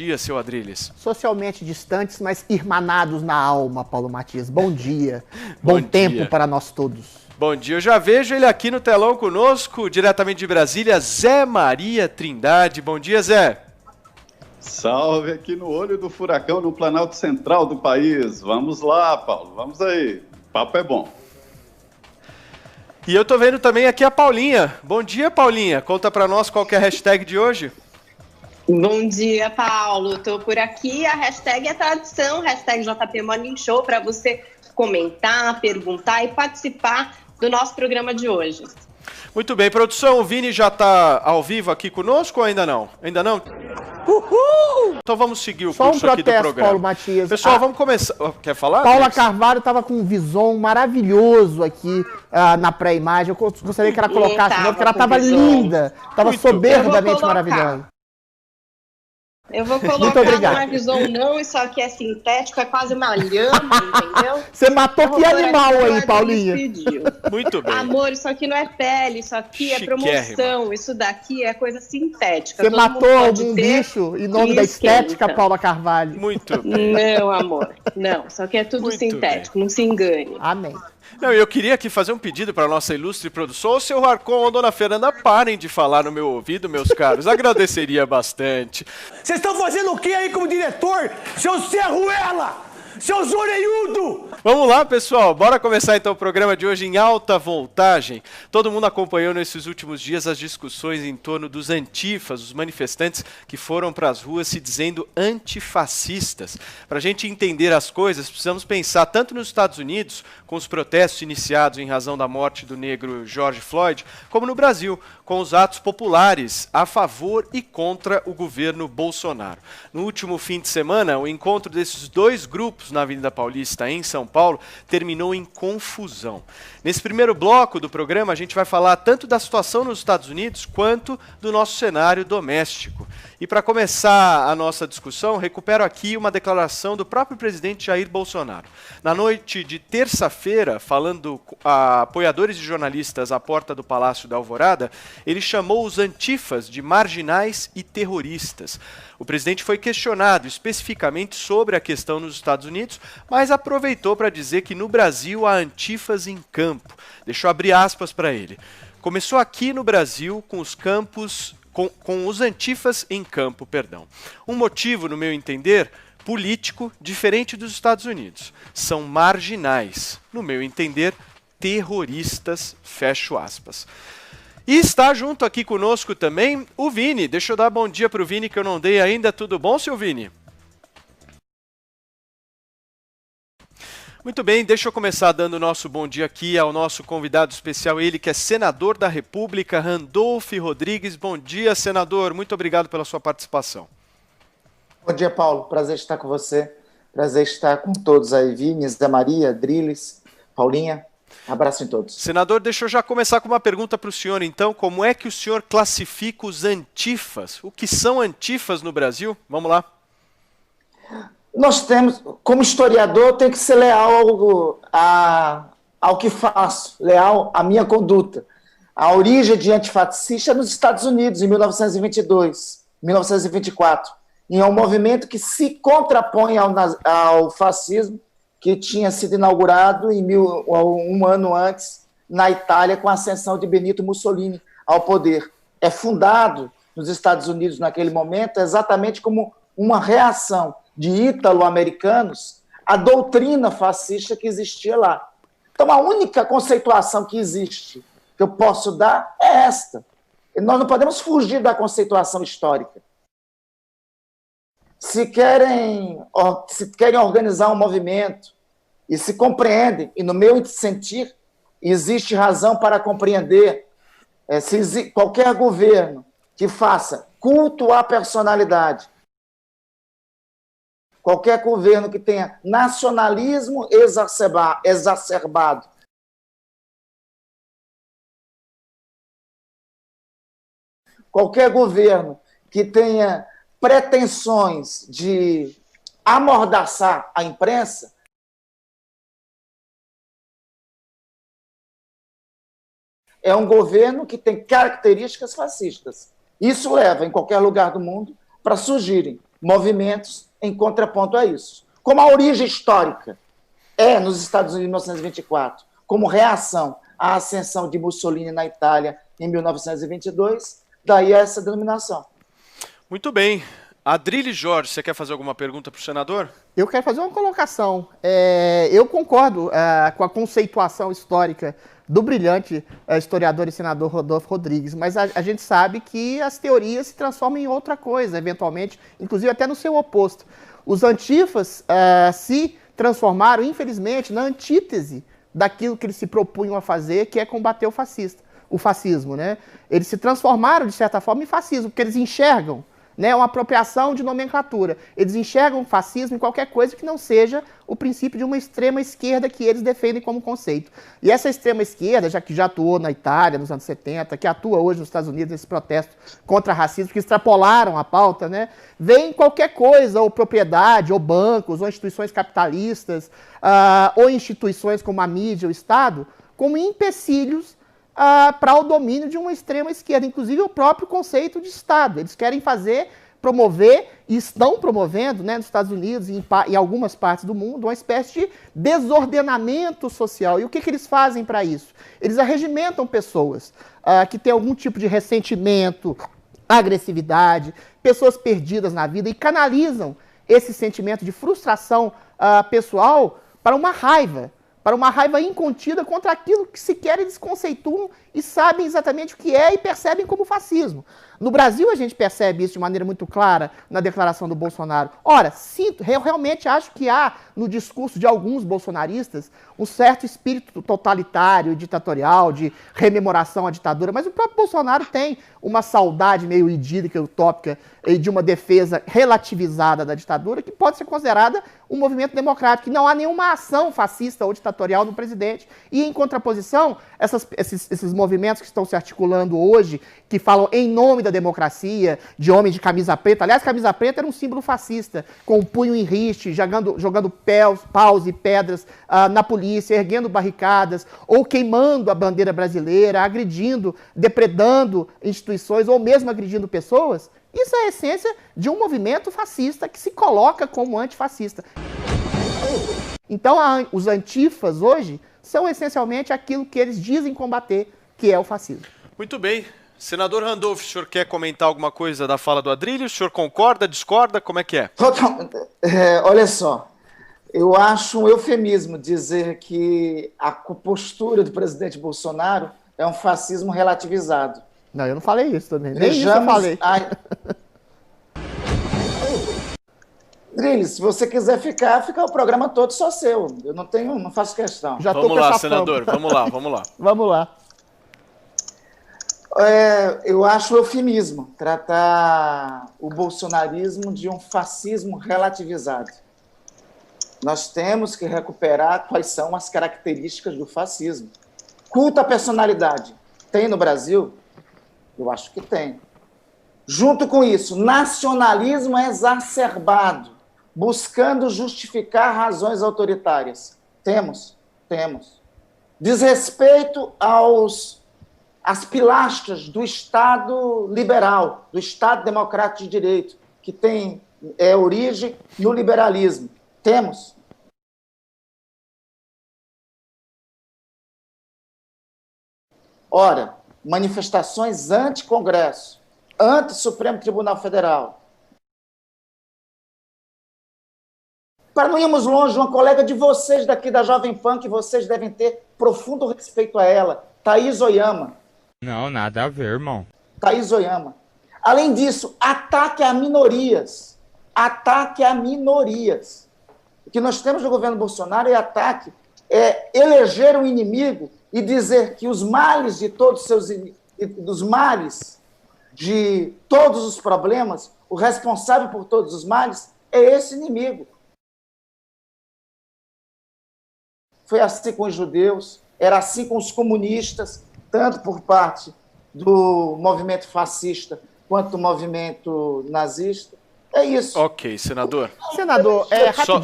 Dia, seu Adriles. Socialmente distantes, mas irmanados na alma, Paulo Matias. Bom dia. Bom tempo para nós todos. Bom dia, eu já vejo ele aqui no telão conosco, diretamente de Brasília, Zé Maria Trindade. Bom dia, Zé. Salve aqui no olho do furacão, no Planalto Central do país. Vamos lá, Paulo, vamos aí. O papo é bom. E eu tô vendo também aqui a Paulinha. Bom dia, Paulinha. Conta pra nós qual que é a hashtag de hoje. Bom dia, Paulo. Tô por aqui. A hashtag é tradição, hashtag JP Morning Show, para você comentar, perguntar e participar do nosso programa de hoje. Muito bem, produção, o Vini já tá ao vivo aqui conosco ou ainda não? Ainda não? Uhul! Então vamos seguir o Só curso um aqui do programa. Paulo Matias. Pessoal, vamos começar. Quer falar? Paula Carvalho estava com um vison maravilhoso aqui na pré-imagem. Eu gostaria que ela colocasse, porque ela estava linda, estava soberbamente maravilhosa. Eu vou colocar, não é vison não, isso aqui é sintético, é quase uma lhama, entendeu? Você matou que animal aí, Paulinha? Muito bem. Amor, isso aqui não é pele, isso aqui é promoção, isso daqui é coisa sintética. Você matou algum bicho em nome da estética, Paula Carvalho? Muito bem. Não, amor, não, isso aqui é tudo muito sintético, bem. Não se engane. Amém. Não, eu queria aqui fazer um pedido para a nossa ilustre produção. Ô, seu Arcon ou dona Fernanda, parem de falar no meu ouvido, meus caros. Agradeceria bastante. Vocês estão fazendo o que aí como diretor? Seu Serruela! Seu Zoreiudo! Vamos lá, pessoal. Bora começar então o programa de hoje em alta voltagem. Todo mundo acompanhou nesses últimos dias as discussões em torno dos antifas, os manifestantes que foram para as ruas se dizendo antifascistas. Para a gente entender as coisas, precisamos pensar tanto nos Estados Unidos, com os protestos iniciados em razão da morte do negro George Floyd, como no Brasil, com os atos populares a favor e contra o governo Bolsonaro. No último fim de semana, o encontro desses dois grupos na Avenida Paulista, em São Paulo, terminou em confusão. Nesse primeiro bloco do programa, a gente vai falar tanto da situação nos Estados Unidos quanto do nosso cenário doméstico. E para começar a nossa discussão, recupero aqui uma declaração do próprio presidente Jair Bolsonaro. Na noite de terça-feira, falando a apoiadores e jornalistas à porta do Palácio da Alvorada, ele chamou os antifas de marginais e terroristas. O presidente foi questionado especificamente sobre a questão nos Estados Unidos, mas aproveitou para dizer que no Brasil há antifas em campo. Deixa eu abrir aspas para ele. Começou aqui no Brasil com os campos... Com os antifas em campo, perdão. Um motivo, no meu entender, político, diferente dos Estados Unidos. São marginais, no meu entender, terroristas, fecho aspas. E está junto aqui conosco também o Vini. Deixa eu dar bom dia para o Vini, que eu não dei ainda. Tudo bom, seu Vini? Muito bem, deixa eu começar dando o nosso bom dia aqui ao nosso convidado especial, ele que é senador da República, Randolph Rodrigues. Bom dia, senador. Muito obrigado pela sua participação. Bom dia, Paulo. Prazer estar com você. Prazer estar com todos aí. Vini, Zé Maria, Driles, Paulinha. Abraço em todos. Senador, deixa eu já começar com uma pergunta para o senhor, então. Como é que o senhor classifica os antifas? O que são antifas no Brasil? Vamos lá. Nós temos, como historiador, tenho que ser leal ao que faço, leal à minha conduta. A origem de antifascista é nos Estados Unidos, em 1922, 1924, e é um movimento que se contrapõe ao fascismo, que tinha sido inaugurado um ano antes, na Itália, com a ascensão de Benito Mussolini ao poder. É fundado nos Estados Unidos, naquele momento, exatamente como uma reação de ítalo-americanos à doutrina fascista que existia lá. Então, a única conceituação que existe, que eu posso dar, é esta. Nós não podemos fugir da conceituação histórica. Se querem organizar um movimento e se compreendem, e no meu sentir, existe razão para compreender, se qualquer governo que faça culto à personalidade, qualquer governo que tenha nacionalismo exacerbado, qualquer governo que tenha pretensões de amordaçar a imprensa, é um governo que tem características fascistas. Isso leva, em qualquer lugar do mundo, para surgirem movimentos em contraponto a isso. Como a origem histórica é nos Estados Unidos em 1924, como reação à ascensão de Mussolini na Itália em 1922, daí essa denominação. Muito bem. Adrilles Jorge, você quer fazer alguma pergunta para o senador? Eu quero fazer uma colocação. Eu concordo com a conceituação histórica do brilhante historiador e senador Rodolfo Rodrigues, mas a gente sabe que as teorias se transformam em outra coisa, eventualmente, inclusive até no seu oposto. Os antifas se transformaram, infelizmente, na antítese daquilo que eles se propunham a fazer, que é combater o fascismo, né? Eles se transformaram, de certa forma, em fascismo, porque eles enxergam, né, uma apropriação de nomenclatura. Eles enxergam o fascismo em qualquer coisa que não seja o princípio de uma extrema esquerda que eles defendem como conceito. E essa extrema esquerda, já que já atuou na Itália nos anos 70, que atua hoje nos Estados Unidos nesse protesto contra racismo, que extrapolaram a pauta, né, vem qualquer coisa, ou propriedade, ou bancos, ou instituições capitalistas, ou instituições como a mídia, o Estado, como empecilhos para o domínio de uma extrema esquerda, inclusive o próprio conceito de Estado. Eles querem promover, e estão promovendo, né, nos Estados Unidos e em algumas partes do mundo, uma espécie de desordenamento social. E o que eles fazem para isso? Eles arregimentam pessoas que têm algum tipo de ressentimento, agressividade, pessoas perdidas na vida, e canalizam esse sentimento de frustração pessoal para uma raiva incontida contra aquilo que sequer eles conceituam e sabem exatamente o que é e percebem como fascismo. No Brasil, a gente percebe isso de maneira muito clara na declaração do Bolsonaro. Ora, eu realmente acho que há, no discurso de alguns bolsonaristas, um certo espírito totalitário, ditatorial, de rememoração à ditadura, mas o próprio Bolsonaro tem uma saudade meio idílica, utópica, e de uma defesa relativizada da ditadura, que pode ser considerada um movimento democrático, que não há nenhuma ação fascista ou ditatorial no presidente. E, em contraposição, esses movimentos que estão se articulando hoje, que falam em nome da democracia, de homem de camisa preta. Aliás, camisa preta era um símbolo fascista, com o punho em riste, jogando paus e pedras na polícia, erguendo barricadas, ou queimando a bandeira brasileira, agredindo, depredando instituições, ou mesmo agredindo pessoas. Isso é a essência de um movimento fascista que se coloca como antifascista. Então, os antifas hoje são essencialmente aquilo que eles dizem combater, que é o fascismo. Muito bem. Senador Randolph, o senhor quer comentar alguma coisa da fala do Adrilles? O senhor concorda, discorda? Como é que é? Olha só, eu acho um eufemismo dizer que a postura do presidente Bolsonaro é um fascismo relativizado. Não, eu não falei isso também. Nem isso eu falei. Adrilles, se você quiser ficar o programa todo só seu. Eu não faço questão. Vamos lá, senador. Vamos lá. Vamos lá. Eu acho eufemismo tratar o bolsonarismo de um fascismo relativizado. Nós temos que recuperar quais são as características do fascismo. Culto à personalidade. Tem no Brasil? Eu acho que tem. Junto com isso, nacionalismo exacerbado, buscando justificar razões autoritárias. Temos. Desrespeito às pilastras do Estado liberal, do Estado democrático de direito, que tem origem no liberalismo. Temos. Ora, manifestações anti-Congresso, anti-Supremo Tribunal Federal. Para não irmos longe, uma colega de vocês daqui da Jovem Pan, que vocês devem ter profundo respeito a ela, Thaís Oyama. Não, nada a ver, irmão. Thaís Oyama. Além disso, ataque a minorias. Ataque a minorias. O que nós temos no governo Bolsonaro é eleger um inimigo e dizer que os males de todos os problemas, o responsável por todos os males é esse inimigo. Foi assim com os judeus, era assim com os comunistas, tanto por parte do movimento fascista quanto do movimento nazista. É isso. Ok, senador. Senador,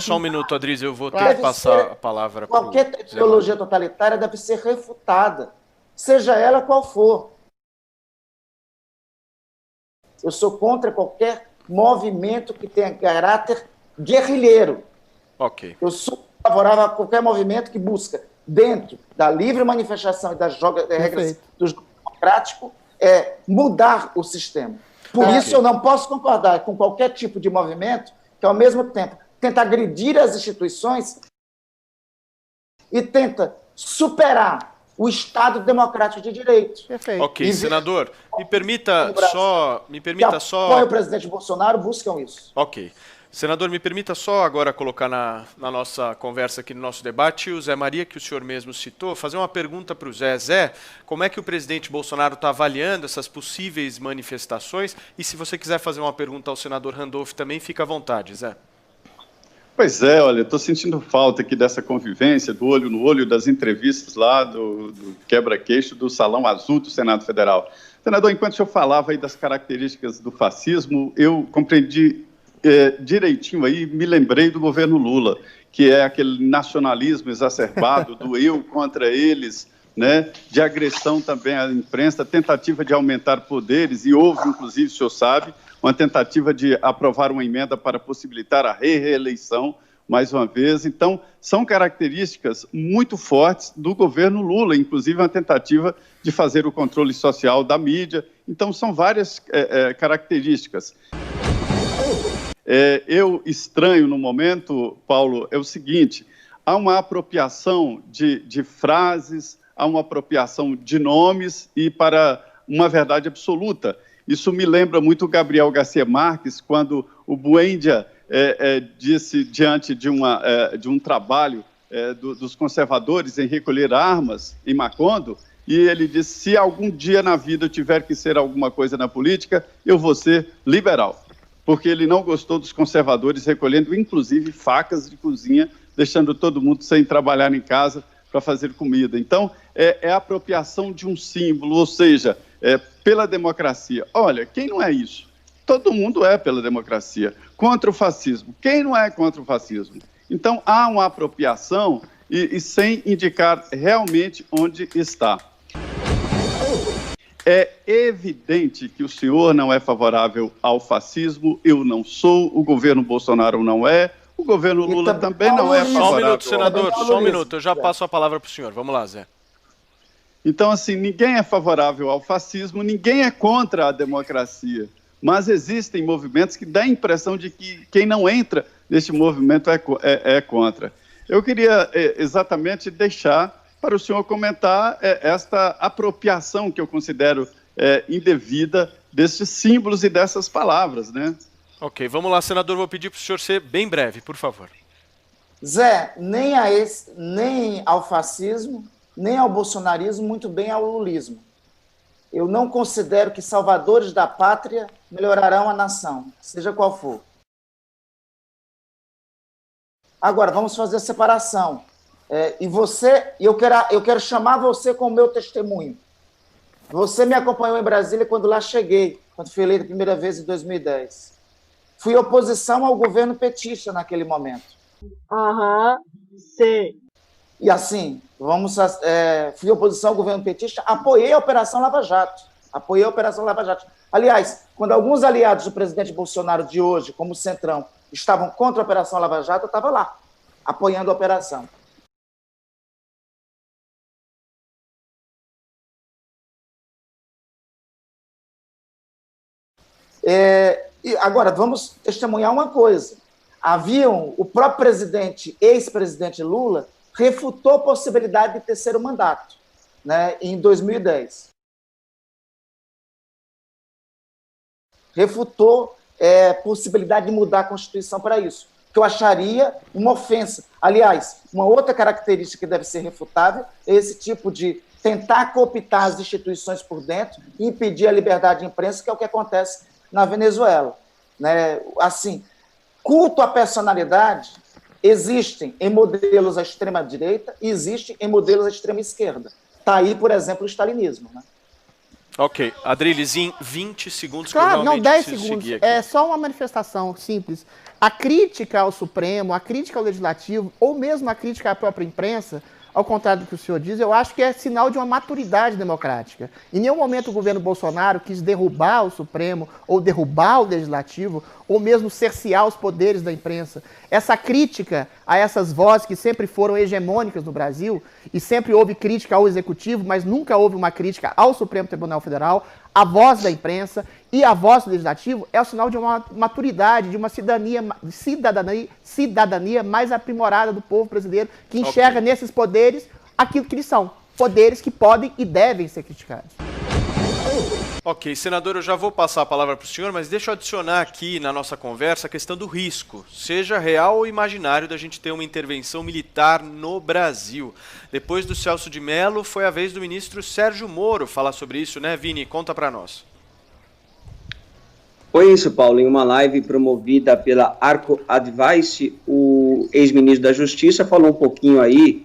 só um minuto, Adrilles, eu vou ter que passar a palavra para o qualquer ideologia totalitária deve ser refutada, seja ela qual for. Eu sou contra qualquer movimento que tenha caráter guerrilheiro. Ok. Eu sou favorável a qualquer movimento que busca, dentro da livre manifestação e das regras do jogo democrático, mudar o sistema. Por isso eu não posso concordar com qualquer tipo de movimento que, ao mesmo tempo, tenta agredir as instituições e tenta superar o Estado democrático de direito. Perfeito. Ok, senador, me permita só... Apoia o presidente Bolsonaro, buscam isso. Ok. Senador, me permita só agora colocar na nossa conversa aqui, no nosso debate, o Zé Maria, que o senhor mesmo citou, fazer uma pergunta para o Zé. Zé, como é que o presidente Bolsonaro está avaliando essas possíveis manifestações? E se você quiser fazer uma pergunta ao senador Randolph também, fica à vontade, Zé. Pois é, olha, estou sentindo falta aqui dessa convivência, do olho no olho, das entrevistas lá, do quebra-queixo do Salão Azul do Senado Federal. Senador, enquanto o senhor falava aí das características do fascismo, eu compreendi direitinho aí, me lembrei do governo Lula, que é aquele nacionalismo exacerbado do eu contra eles, né, de agressão também à imprensa, tentativa de aumentar poderes, e houve, inclusive, o senhor sabe, uma tentativa de aprovar uma emenda para possibilitar a reeleição, mais uma vez. Então, são características muito fortes do governo Lula, inclusive uma tentativa de fazer o controle social da mídia. Então, são várias características. Eu estranho no momento, Paulo, é o seguinte: há uma apropriação de frases, há uma apropriação de nomes e para uma verdade absoluta. Isso me lembra muito o Gabriel Garcia Marques, quando o Buendia disse, diante de um trabalho dos conservadores em recolher armas em Macondo, e ele disse: se algum dia na vida eu tiver que ser alguma coisa na política, eu vou ser liberal. Porque ele não gostou dos conservadores recolhendo, inclusive, facas de cozinha, deixando todo mundo sem trabalhar em casa para fazer comida. Então, é a apropriação de um símbolo, ou seja, pela democracia. Olha, quem não é isso? Todo mundo é pela democracia. Contra o fascismo. Quem não é contra o fascismo? Então, há uma apropriação e sem indicar realmente onde está. É evidente que o senhor não é favorável ao fascismo, eu não sou, o governo Bolsonaro não é, o governo Lula também não é favorável. Só um minuto, senador, só um minuto, eu já passo a palavra para o senhor. Vamos lá, Zé. Então, assim, ninguém é favorável ao fascismo, ninguém é contra a democracia, mas existem movimentos que dão a impressão de que quem não entra neste movimento é contra. Eu queria exatamente deixar para o senhor comentar esta apropriação que eu considero indevida desses símbolos e dessas palavras, né? Ok, vamos lá, senador, vou pedir para o senhor ser bem breve, por favor. Zé, nem ao fascismo, nem ao bolsonarismo, muito bem ao lulismo. Eu não considero que salvadores da pátria melhorarão a nação, seja qual for. Agora, vamos fazer a separação. Eu quero chamar você como meu testemunho. Você me acompanhou em Brasília quando lá cheguei, quando fui eleito a primeira vez em 2010. Fui oposição ao governo petista naquele momento. Sei. E assim, fui oposição ao governo petista, apoiei a Operação Lava Jato. Aliás, quando alguns aliados do presidente Bolsonaro de hoje, como o Centrão, estavam contra a Operação Lava Jato, eu estava lá, apoiando a operação. E agora, vamos testemunhar uma coisa. O próprio ex-presidente Lula, refutou a possibilidade de terceiro mandato, né, em 2010. Refutou a possibilidade de mudar a Constituição para isso, que eu acharia uma ofensa. Aliás, uma outra característica que deve ser refutável é esse tipo de tentar cooptar as instituições por dentro e impedir a liberdade de imprensa, que é o que acontece na Venezuela, né? Assim, culto à personalidade existem em modelos à extrema-direita e existem em modelos à extrema-esquerda. Está aí, por exemplo, o stalinismo, né? Ok. Adriles, em 20 segundos, claro, que eu não, 10 preciso segundos. seguir aqui. É só uma manifestação simples. A crítica ao Supremo, a crítica ao Legislativo, ou mesmo a crítica à própria imprensa, ao contrário do que o senhor diz, eu acho que é sinal de uma maturidade democrática. Em nenhum momento o governo Bolsonaro quis derrubar o Supremo, ou derrubar o Legislativo, ou mesmo cercear os poderes da imprensa. Essa crítica a essas vozes que sempre foram hegemônicas no Brasil, e sempre houve crítica ao Executivo, mas nunca houve uma crítica ao Supremo Tribunal Federal, a voz da imprensa e a voz do Legislativo é o sinal de uma maturidade, de uma cidadania mais aprimorada do povo brasileiro, que enxerga nesses poderes aquilo que eles são, poderes que podem e devem ser criticados. Ok, senador, eu já vou passar a palavra para o senhor, mas deixa eu adicionar aqui na nossa conversa a questão do risco, seja real ou imaginário, da gente ter uma intervenção militar no Brasil. Depois do Celso de Mello, foi a vez do ministro Sérgio Moro falar sobre isso, né, Vini? Conta para nós. Foi isso, Paulo, em uma live promovida pela Arco Advice, o ex-ministro da Justiça falou um pouquinho aí,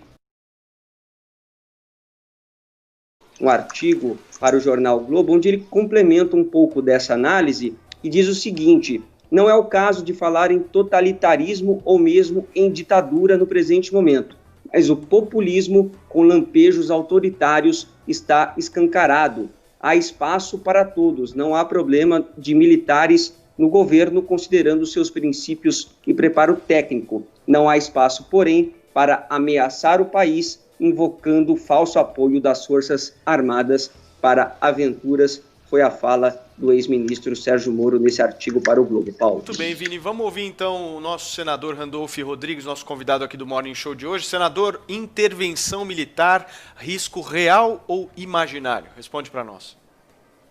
um artigo para o jornal Globo, onde ele complementa um pouco dessa análise e diz o seguinte: não é o caso de falar em totalitarismo ou mesmo em ditadura no presente momento, mas o populismo com lampejos autoritários está escancarado. Há espaço para todos, não há problema de militares no governo considerando seus princípios e preparo técnico. Não há espaço, porém, para ameaçar o país invocando o falso apoio das Forças Armadas para aventuras, foi a fala do ex-ministro Sérgio Moro nesse artigo para o Globo. Paulo. Muito bem, Vini. Vamos ouvir então o nosso senador Randolph Rodrigues, nosso convidado aqui do Morning Show de hoje. Senador, intervenção militar, risco real ou imaginário? Responde para nós.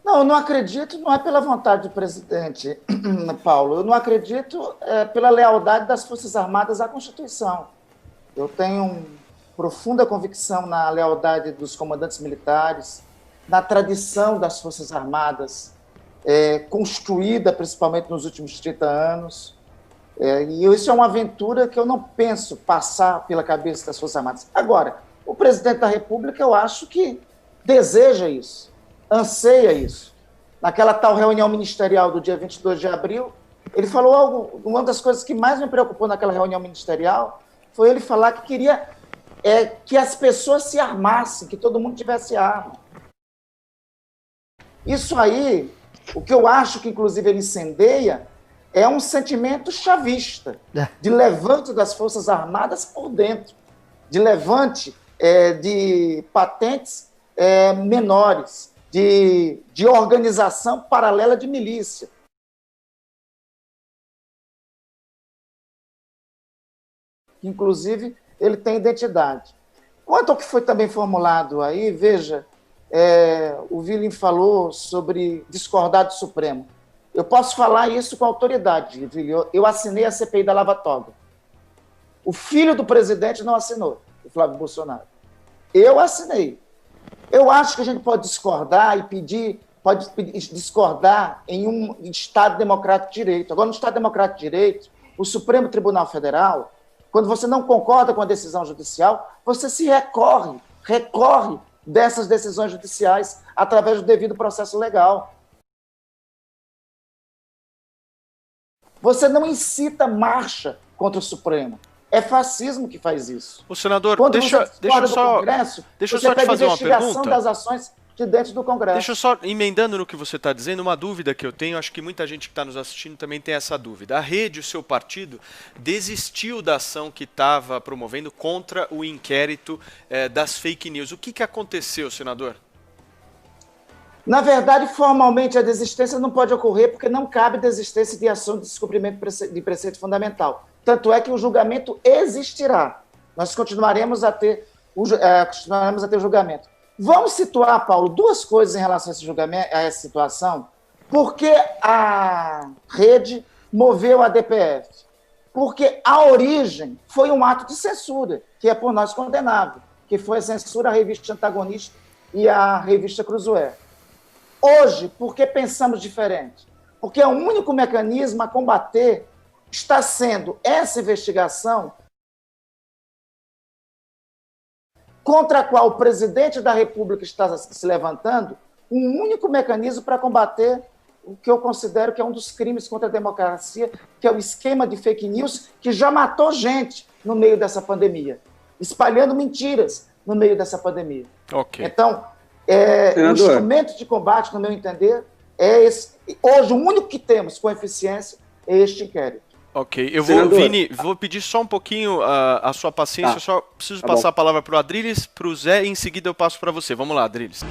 Não, eu não acredito, não é pela vontade do presidente, Paulo. Eu não acredito pela lealdade das Forças Armadas à Constituição. Eu tenho profunda convicção na lealdade dos comandantes militares, na tradição das Forças Armadas, construída principalmente nos últimos 30 anos. E isso é uma aventura que eu não penso passar pela cabeça das Forças Armadas. Agora, o presidente da República, eu acho que deseja isso, anseia isso. Naquela tal reunião ministerial do dia 22 de abril, ele falou algo, uma das coisas que mais me preocupou naquela reunião ministerial foi ele falar que queria que as pessoas se armassem, que todo mundo tivesse arma. Isso aí, o que eu acho que inclusive ele incendeia, é um sentimento chavista, de levante das Forças Armadas por dentro, de levante de patentes menores, de organização paralela de milícia. Inclusive, ele tem identidade. Quanto ao que foi também formulado aí, veja, o William falou sobre discordar do Supremo. Eu posso falar isso com autoridade, William. Eu assinei a CPI da Lava Toga. O filho do presidente não assinou, o Flávio Bolsonaro. Eu assinei. Eu acho que a gente pode discordar e pode discordar em um Estado democrático de direito. Agora, no Estado democrático de direito, o Supremo Tribunal Federal, quando você não concorda com a decisão judicial, você se recorre dessas decisões judiciais através do devido processo legal. Você não incita marcha contra o Supremo. É fascismo que faz isso. O senador, quando deixa eu só te fazer uma pergunta. Das ações de dentro do Congresso. Deixa eu só, emendando no que você está dizendo, uma dúvida que eu tenho, acho que muita gente que está nos assistindo também tem essa dúvida. A Rede, o seu partido, desistiu da ação que estava promovendo contra o inquérito das fake news. O que aconteceu, senador? Na verdade, formalmente, a desistência não pode ocorrer porque não cabe desistência de ação de descumprimento de preceito fundamental. Tanto é que o julgamento existirá. Nós continuaremos a ter o julgamento. Vamos situar, Paulo, duas coisas em relação a esse julgamento, a essa situação. Por que a Rede moveu a DPF? Porque a origem foi um ato de censura, que é por nós condenável, que foi a censura à revista Antagonista e à revista Cruzoé. Hoje, por que pensamos diferente? Porque o único mecanismo a combater está sendo essa investigação contra a qual o presidente da República está se levantando, um único mecanismo para combater o que eu considero que é um dos crimes contra a democracia, que é o esquema de fake news, que já matou gente no meio dessa pandemia, espalhando mentiras, no meio dessa pandemia. Ok. Então, o instrumento de combate, no meu entender, é esse. Hoje, o único que temos com eficiência é este inquérito. Ok, eu vou, Vini, vou pedir só um pouquinho a sua paciência, eu só preciso passar a palavra para o Adriles, para o Zé, e em seguida eu passo para você. Vamos lá, Adriles.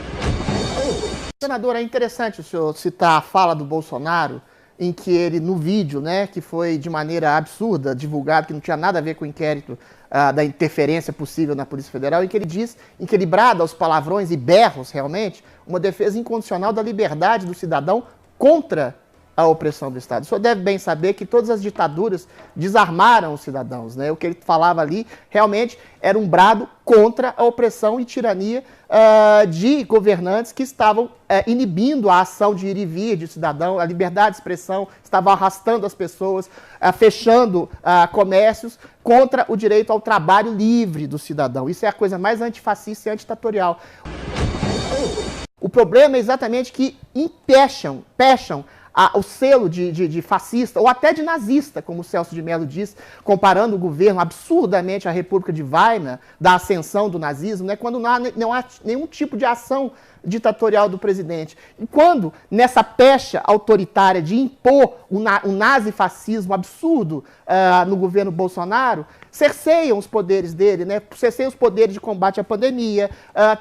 Senador, é interessante o senhor citar a fala do Bolsonaro, em que ele, no vídeo, né, que foi de maneira absurda divulgado, que não tinha nada a ver com o inquérito da interferência possível na Polícia Federal, em que ele diz, em que ele brada aos palavrões e berros, realmente, uma defesa incondicional da liberdade do cidadão contra a opressão do Estado. O senhor deve bem saber que todas as ditaduras desarmaram os cidadãos, né? O que ele falava ali realmente era um brado contra a opressão e tirania de governantes que estavam inibindo a ação de ir e vir de cidadão, a liberdade de expressão, estavam arrastando as pessoas, fechando comércios contra o direito ao trabalho livre do cidadão. Isso é a coisa mais antifascista e antiditatorial. O problema é exatamente que pecham o selo de fascista, ou até de nazista, como o Celso de Mello diz, comparando o governo absurdamente à República de Weimar, da ascensão do nazismo, né, quando não há nenhum tipo de ação ditatorial do presidente. E quando, nessa pecha autoritária de impor o nazifascismo absurdo no governo Bolsonaro, cerceiam os poderes dele, né? Cerceiam os poderes de combate à pandemia,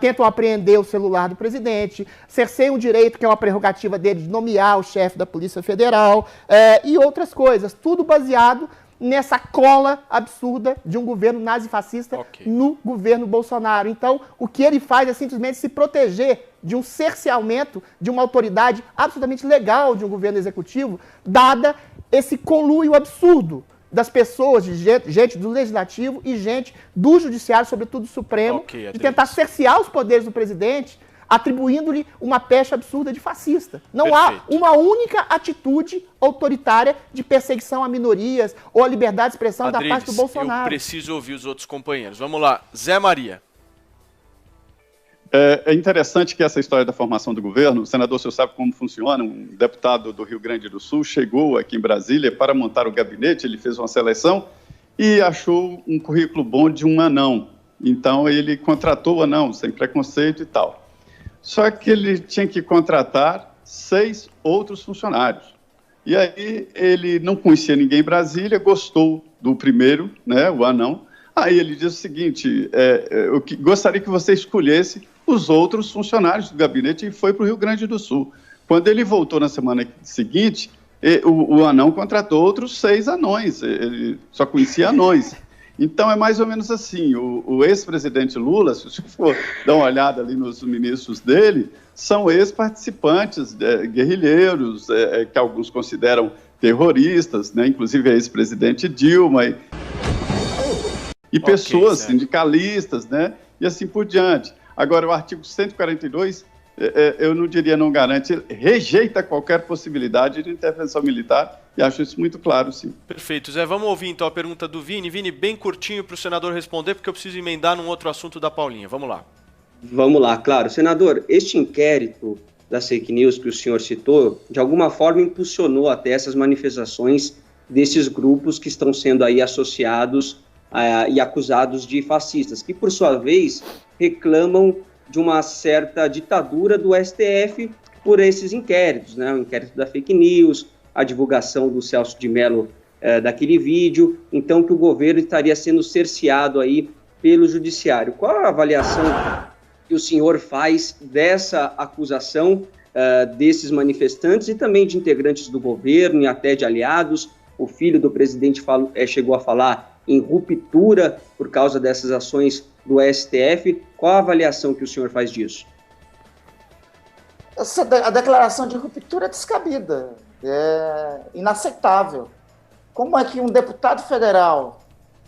tentam apreender o celular do presidente, cerceiam o direito, que é uma prerrogativa dele, de nomear o chefe da Polícia Federal, e outras coisas. Tudo baseado nessa cola absurda de um governo nazifascista no governo Bolsonaro. Então, o que ele faz é simplesmente se proteger de um cerceamento de uma autoridade absolutamente legal de um governo executivo, dada esse conluio absurdo das pessoas, de gente do Legislativo e gente do Judiciário, sobretudo do Supremo, de tentar cercear os poderes do presidente, atribuindo-lhe uma pecha absurda de fascista. Não há uma única atitude autoritária de perseguição a minorias ou a liberdade de expressão Adriles, da parte do Bolsonaro. Eu preciso ouvir os outros companheiros. Vamos lá. Zé Maria. É interessante que essa história da formação do governo, o senador, o senhor sabe como funciona, um deputado do Rio Grande do Sul chegou aqui em Brasília para montar o gabinete, ele fez uma seleção e achou um currículo bom de um anão. Então, ele contratou o anão, sem preconceito e tal. Só que ele tinha que contratar 6 outros funcionários. E aí ele não conhecia ninguém em Brasília, gostou do primeiro, né, o anão. Aí ele disse o seguinte, eu gostaria que você escolhesse os outros funcionários do gabinete e foi para o Rio Grande do Sul. Quando ele voltou na semana seguinte, o anão contratou outros 6 anões, ele só conhecia anões. Então, é mais ou menos assim, o ex-presidente Lula, se você for dar uma olhada ali nos ministros dele, são ex-participantes, guerrilheiros, que alguns consideram terroristas, né? Inclusive a ex-presidente Dilma, e pessoas sindicalistas, né? E assim por diante. Agora, o artigo 142, eu não diria não garante, rejeita qualquer possibilidade de intervenção militar, e acho isso muito claro, sim. Perfeito. Zé, vamos ouvir então a pergunta do Vini. Vini, bem curtinho para o senador responder, porque eu preciso emendar num outro assunto da Paulinha. Vamos lá. Vamos lá, claro. Senador, este inquérito das fake news que o senhor citou, de alguma forma impulsionou até essas manifestações desses grupos que estão sendo aí associados e acusados de fascistas, que por sua vez reclamam de uma certa ditadura do STF por esses inquéritos, né? O inquérito da fake news, a divulgação do Celso de Mello daquele vídeo, então que o governo estaria sendo cerceado aí pelo judiciário. Qual a avaliação que o senhor faz dessa acusação desses manifestantes e também de integrantes do governo e até de aliados? O filho do presidente chegou a falar em ruptura por causa dessas ações do STF. Qual a avaliação que o senhor faz disso? A declaração de ruptura é descabida, é inaceitável. Como é que um deputado federal,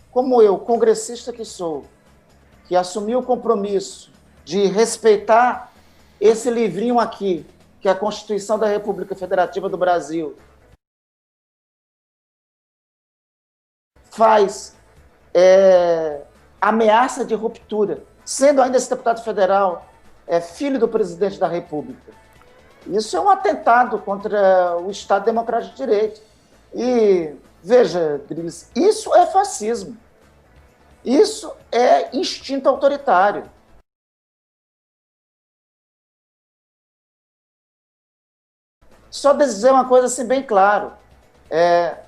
como eu, congressista que sou, que assumiu o compromisso de respeitar esse livrinho aqui, que é a Constituição da República Federativa do Brasil, faz ameaça de ruptura, sendo ainda esse deputado federal filho do presidente da República. Isso é um atentado contra o Estado Democrático de Direito. E, veja, Gris, isso é fascismo. Isso é instinto autoritário. Só dizer uma coisa assim bem claro.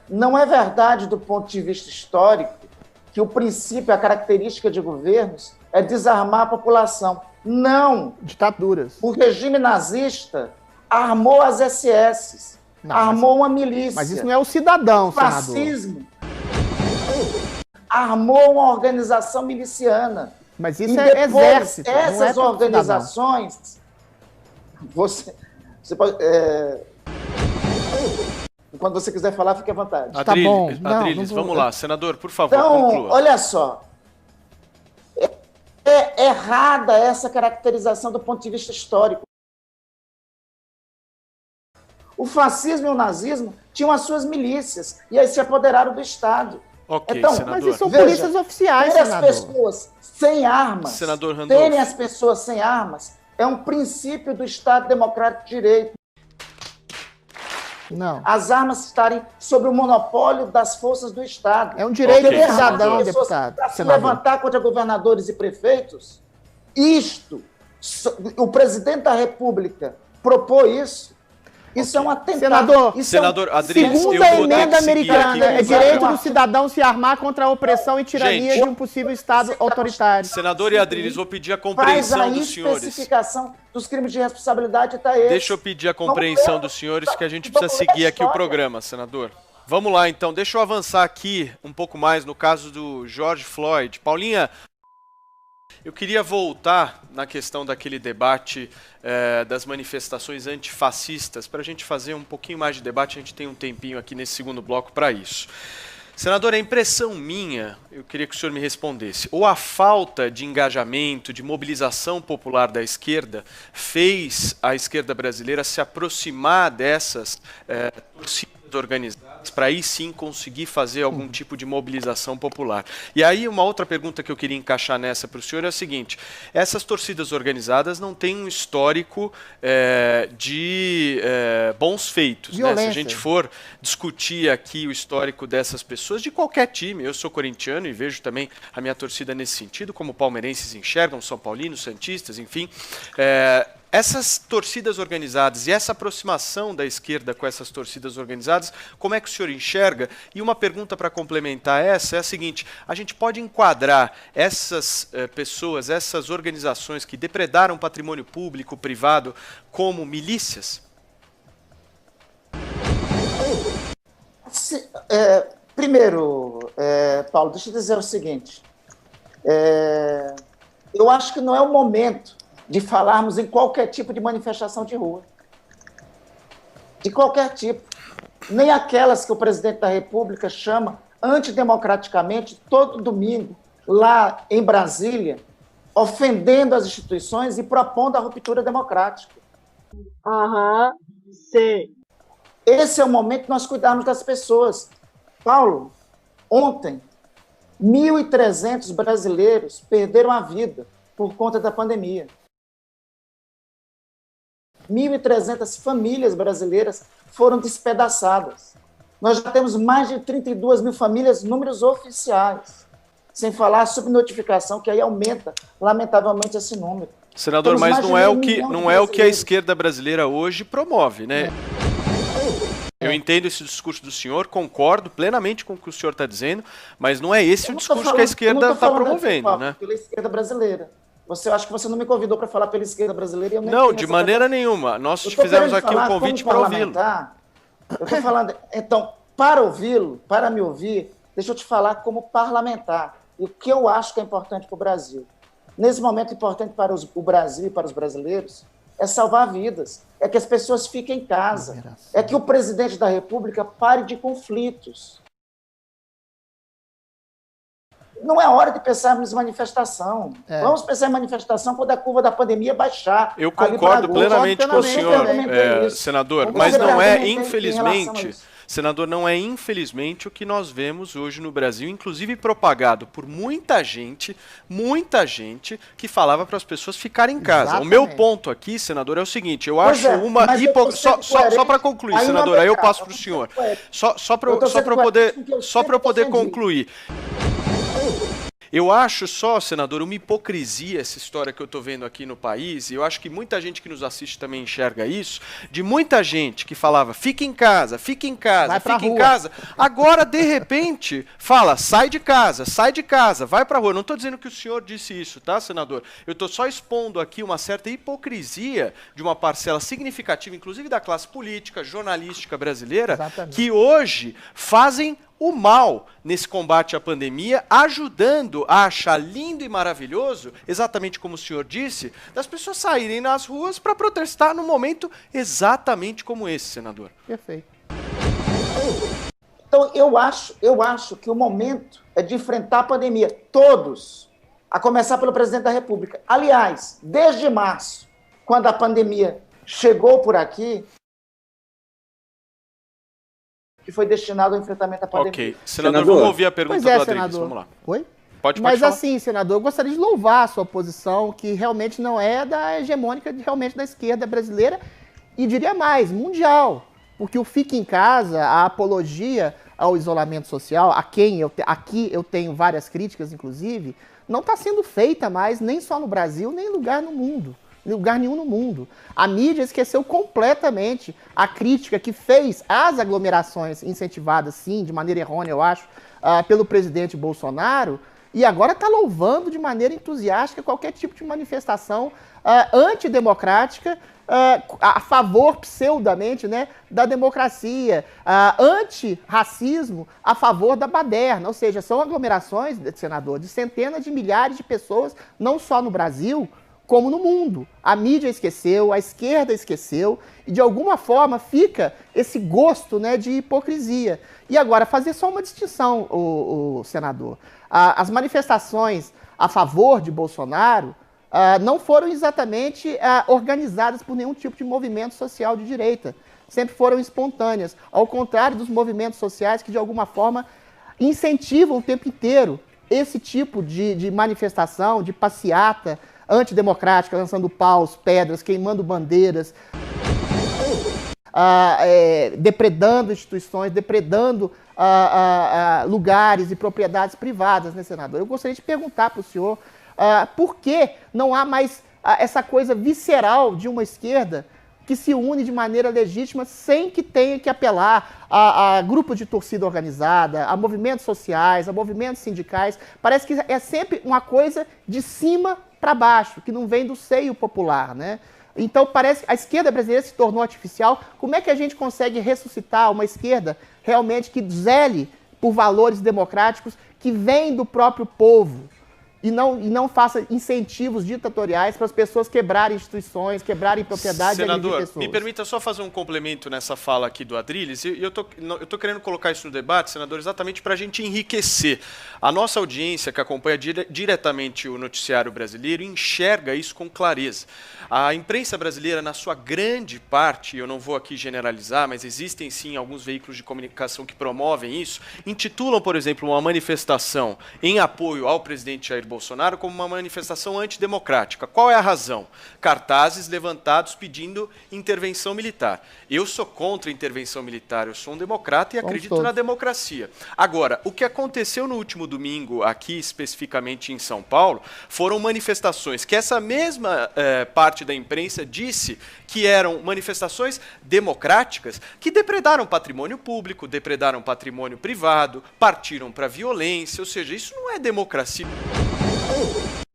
Não é verdade do ponto de vista histórico que o princípio, a característica de governos é desarmar a população. Não! Ditaduras. O regime nazista armou as SS, armou uma milícia. Mas isso não é o cidadão, senador. O fascismo armou uma organização miliciana. Mas isso é exército. Essas organizações... Você pode... Quando você quiser falar, fique à vontade. Adriles, vamos lá. Senador, por favor, então, conclua. Olha só. É errada essa caracterização do ponto de vista histórico. O fascismo e o nazismo tinham as suas milícias e aí se apoderaram do Estado. Ok, então, senador. Mas isso são polícias oficiais, senador. As pessoas sem armas, senador Randolph. terem as pessoas sem armas, é um princípio do Estado Democrático de Direito. Não. As armas estarem sob o monopólio das forças do Estado. É um direito do cidadão, deputado. Para se levantar contra governadores e prefeitos, o presidente da República propôs isso. Isso é um atentado. Senador Adriles, segunda emenda americana é direito do cidadão se armar contra a opressão e tirania de um possível Estado autoritário. Senador e Adriles, vou pedir a compreensão dos senhores. Faz a especificação dos crimes de responsabilidade está esse. Deixa eu pedir a compreensão dos senhores que a gente precisa seguir aqui o programa, senador. Vamos lá, então. Deixa eu avançar aqui um pouco mais no caso do George Floyd. Paulinha, eu queria voltar na questão daquele debate das manifestações antifascistas, para a gente fazer um pouquinho mais de debate, a gente tem um tempinho aqui nesse segundo bloco para isso. Senador, a impressão minha, eu queria que o senhor me respondesse, ou a falta de engajamento, de mobilização popular da esquerda fez a esquerda brasileira se aproximar dessas torcidas organizadas para aí sim conseguir fazer algum tipo de mobilização popular. E aí uma outra pergunta que eu queria encaixar nessa para o senhor é a seguinte: essas torcidas organizadas não têm um histórico de bons feitos, né? Se a gente for discutir aqui o histórico dessas pessoas, de qualquer time, eu sou corintiano e vejo também a minha torcida nesse sentido, como palmeirenses enxergam, São Paulinos, santistas, enfim, essas torcidas organizadas e essa aproximação da esquerda com essas torcidas organizadas, como é que o senhor enxerga? E uma pergunta para complementar essa é a seguinte: a gente pode enquadrar essas pessoas, essas organizações que depredaram patrimônio público, privado, como milícias? Primeiro, Paulo, deixa eu dizer o seguinte. Eu acho que não é o momento de falarmos em qualquer tipo de manifestação de rua. De qualquer tipo. Nem aquelas que o presidente da República chama antidemocraticamente todo domingo, lá em Brasília, ofendendo as instituições e propondo a ruptura democrática. Sim. Esse é o momento de nós cuidarmos das pessoas. Paulo, ontem, 1.300 brasileiros perderam a vida por conta da pandemia. 1.300 famílias brasileiras foram despedaçadas. Nós já temos mais de 32 mil famílias, números oficiais, sem falar a subnotificação, que aí aumenta, lamentavelmente, esse número. Senador, mas não é o que a esquerda brasileira hoje promove, né? Eu entendo esse discurso do senhor, concordo plenamente com o que o senhor está dizendo, mas não é esse o discurso que a esquerda está promovendo, né? Pela esquerda brasileira. Você acha que você não me convidou para falar pela esquerda brasileira? Não, de maneira nenhuma. Nós fizemos aqui um convite para ouvi-lo. Eu estou falando. Então, para ouvi-lo, para me ouvir, deixa eu te falar como parlamentar. E o que eu acho que é importante para o Brasil. Nesse momento importante para o Brasil e para os brasileiros é salvar vidas. É que as pessoas fiquem em casa. É que o presidente da República pare de conflitos. Não é hora de pensarmos em manifestação. Vamos pensar em manifestação quando a curva da pandemia baixar. Eu concordo plenamente com o senhor, senador, mas não é, infelizmente, senador, não é infelizmente o que nós vemos hoje no Brasil, inclusive propagado por muita gente que falava para as pessoas ficarem em casa. Exatamente. O meu ponto aqui, senador, é o seguinte: eu acho uma só para concluir, senador, aí eu passo para o senhor. Só para eu poder concluir. Eu acho só, senador, uma hipocrisia essa história que eu estou vendo aqui no país, e eu acho que muita gente que nos assiste também enxerga isso, de muita gente que falava, fica em casa, fica em casa, fica em casa, agora, de repente, fala, sai de casa, vai pra rua. Não estou dizendo que o senhor disse isso, tá, senador? Eu estou só expondo aqui uma certa hipocrisia de uma parcela significativa, inclusive da classe política, jornalística brasileira, Exatamente. que hoje fazem o mal nesse combate à pandemia, ajudando a achar lindo e maravilhoso, exatamente como o senhor disse, das pessoas saírem nas ruas para protestar num momento exatamente como esse, senador. Perfeito. Então, eu acho que o momento é de enfrentar a pandemia. Todos, a começar pelo presidente da República. Aliás, desde março, quando a pandemia chegou por aqui, que foi destinado ao enfrentamento da pandemia. Ok. Senador, vamos ouvir a pergunta do Adriles. Senador. Vamos lá. Oi? Pode Mas falar. assim, senador, eu gostaria de louvar a sua posição, que realmente não é da hegemônica realmente da esquerda brasileira, e diria mais, mundial. Porque o fique em casa, a apologia ao isolamento social, aqui eu tenho várias críticas, inclusive, não está sendo feita mais nem só no Brasil, nem em lugar nenhum no mundo. A mídia esqueceu completamente a crítica que fez às aglomerações incentivadas, sim, de maneira errônea, eu acho, pelo presidente Bolsonaro, e agora está louvando de maneira entusiástica qualquer tipo de manifestação antidemocrática, a favor, pseudamente, né, da democracia, anti-racismo, a favor da baderna. Ou seja, são aglomerações, senador, de centenas de milhares de pessoas, não só no Brasil, como no mundo. A mídia esqueceu, a esquerda esqueceu, e de alguma forma fica esse gosto, né, de hipocrisia. E agora, fazer só uma distinção, o senador. As manifestações a favor de Bolsonaro não foram exatamente organizadas por nenhum tipo de movimento social de direita. Sempre foram espontâneas, ao contrário dos movimentos sociais que, de alguma forma, incentivam o tempo inteiro esse tipo de manifestação, de passeata antidemocrática, lançando paus, pedras, queimando bandeiras, depredando instituições, depredando lugares e propriedades privadas, né, senador? Eu gostaria de perguntar para o senhor por que não há mais essa coisa visceral de uma esquerda que se une de maneira legítima sem que tenha que apelar a grupos de torcida organizada, a movimentos sociais, a movimentos sindicais. Parece que é sempre uma coisa de cima para baixo, que não vem do seio popular, né? Então parece que a esquerda brasileira se tornou artificial. Como é que a gente consegue ressuscitar uma esquerda realmente que zele por valores democráticos que vêm do próprio povo? E não faça incentivos ditatoriais para as pessoas quebrarem instituições, quebrarem propriedades e agredir pessoas. Me permita só fazer um complemento nessa fala aqui do Adriles. Eu tô querendo colocar isso no debate, senador, exatamente para a gente enriquecer. A nossa audiência que acompanha diretamente o noticiário brasileiro enxerga isso com clareza. A imprensa brasileira, na sua grande parte, eu não vou aqui generalizar, mas existem sim alguns veículos de comunicação que promovem isso, intitulam, por exemplo, uma manifestação em apoio ao presidente Jair Bolsonaro como uma manifestação antidemocrática. Qual é a razão? Cartazes levantados pedindo intervenção militar. Eu sou contra a intervenção militar, eu sou um democrata e acredito na democracia. Agora, o que aconteceu no último domingo, aqui especificamente em São Paulo, foram manifestações que essa mesma parte da imprensa disse que eram manifestações democráticas que depredaram patrimônio público, depredaram patrimônio privado, partiram para a violência, ou seja, isso não é democracia.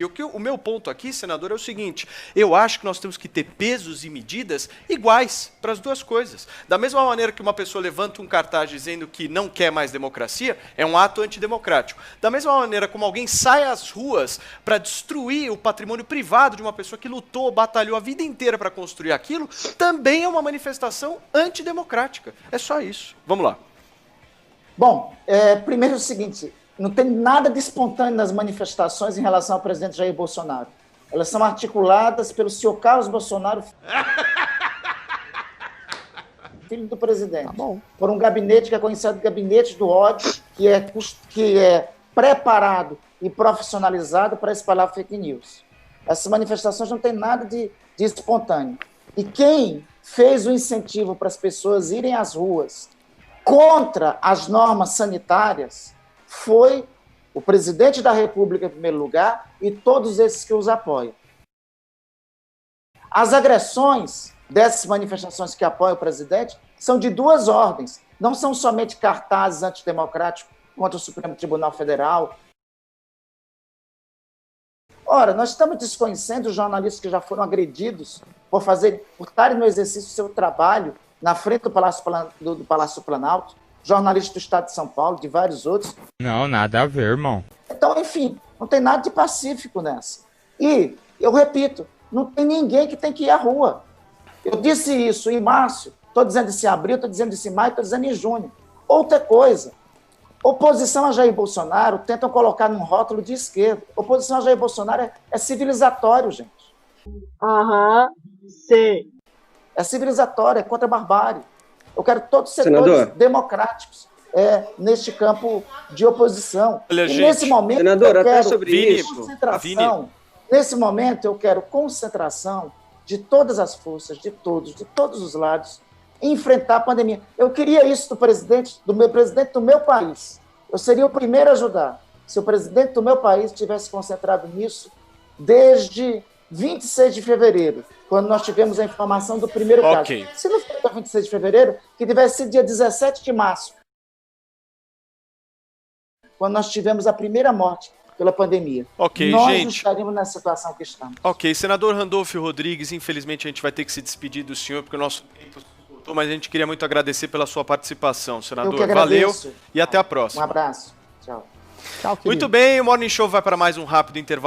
E o meu ponto aqui, senador, é o seguinte: eu acho que nós temos que ter pesos e medidas iguais para as duas coisas. Da mesma maneira que uma pessoa levanta um cartaz dizendo que não quer mais democracia, é um ato antidemocrático. Da mesma maneira como alguém sai às ruas para destruir o patrimônio privado de uma pessoa que lutou, batalhou a vida inteira para construir aquilo, também é uma manifestação antidemocrática. É só isso. Vamos lá. Bom, primeiro é o seguinte: não tem nada de espontâneo nas manifestações em relação ao presidente Jair Bolsonaro. Elas são articuladas pelo senhor Carlos Bolsonaro, filho do presidente, Tá bom. por um gabinete que é conhecido de gabinete do ódio, que é preparado e profissionalizado para espalhar fake news. Essas manifestações não têm nada de espontâneo. E quem fez o incentivo para as pessoas irem às ruas contra as normas sanitárias foi o presidente da República em primeiro lugar e todos esses que os apoiam. As agressões dessas manifestações que apoiam o presidente são de duas ordens. Não são somente cartazes antidemocráticos contra o Supremo Tribunal Federal. Ora, nós estamos desconhecendo os jornalistas que já foram agredidos por estarem no exercício do seu trabalho na frente do Palácio Planalto, jornalistas do Estado de São Paulo, de vários outros. Não, nada a ver, irmão. Então, enfim, não tem nada de pacífico nessa. E, eu repito, não tem ninguém que tem que ir à rua. Eu disse isso em março, estou dizendo isso em abril, estou dizendo isso em maio, estou dizendo em junho. Outra coisa, oposição a Jair Bolsonaro tentam colocar num rótulo de esquerda. Oposição a Jair Bolsonaro é civilizatório, gente. Sei. É civilizatório, é contra a barbárie. Eu quero todos os setores democráticos neste campo de oposição. Olha, e gente, nesse momento senador, eu até quero sobre isso. concentração. Nesse momento eu quero concentração de todas as forças, de todos os lados, em enfrentar a pandemia. Eu queria isso do meu presidente do meu país. Eu seria o primeiro a ajudar se o presidente do meu país tivesse concentrado nisso desde 26 de fevereiro, quando nós tivemos a informação do primeiro caso. Se não for dia 26 de fevereiro, que tivesse sido dia 17 de março, quando nós tivemos a primeira morte pela pandemia. Nós não estaríamos nessa situação que estamos. Ok, senador Randolfo Rodrigues, infelizmente a gente vai ter que se despedir do senhor, porque o nosso tempo se esgotou, mas a gente queria muito agradecer pela sua participação, senador. Eu que agradeço. Valeu e até a próxima. Um abraço. Tchau. Muito bem, o Morning Show vai para mais um rápido intervalo